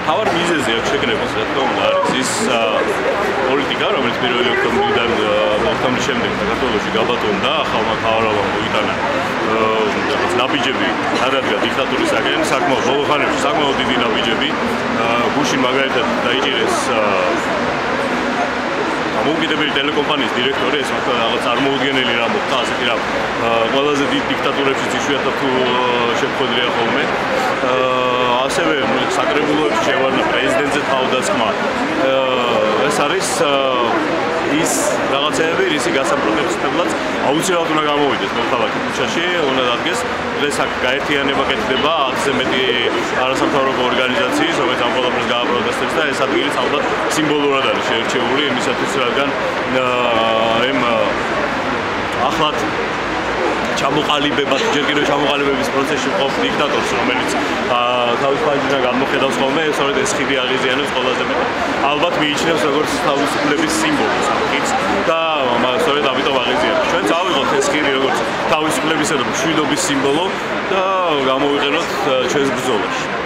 თავარ მიზეზი აქვს შეკრების, რა თქმა უნდა, არის ის პოლიტიკა, რომელიც 1 ოქტომბრიდან ოქტომბრის შემდეგ საქართველოში გაბატონდა, ახალმა მთავრობამ მოიტანა ნაბიჯები გადადგა დიქტატურისაგან, საკმაოდ ბოლო ხანებში საკმაოდ დიდი ნაბიჯები, გუშინ მაგალითად დაიჭირეს მოუგებელი ტელეკომპანიის დირექტორი, ეს რაღაც წარმოუდგენელი რამ მოხდა, ასეთი რამ ყველაზე დიდ დიქტატურებში იშვიათად თუ შეხვედრია ხოლმე. ასევე საკრებულოებში შევარდა პრეზიდენტზე თავდასხმა. ეს არის ის რაღაცეები, რისი გასაპროტესტებლად აუცილებლად უნდა გამოვიდეს მოქალაქე ქუჩაში, უნდა დადგეს. დღეს აქ გაერთიანება კეთდება 10-ზე მეტი არასამთავრობო ორგანიზაციის, რომელიც ამ ყველაფერს გააპროტესტებს და ეს ადგილი ალბათ სიმბოლურად არის შეერჩეული იმისათვის, რადგან ახლად ჩამოყალიბებად, ჯერ კიდევ ჩამოყალიბების პროცესში მყოფ დიქტატორს, რომელიც თავის ფაჟიდან გამოხედავს ხოლმე, სწორედ ეს ხიდი აღიზიანებს ყველაზე მეტად. ალბათ მიიჩნევს როგორც თავისუფლების სიმბოლოს ამ ხიდს და სწორედ ამიტომ აღიზიანებს. ჩვენ წავიღოთ ეს ხიდი როგორც თავისუფლებისა და მშვიდობის სიმბოლო და გამოვიყენოთ ჩვენს ბრძოლაში.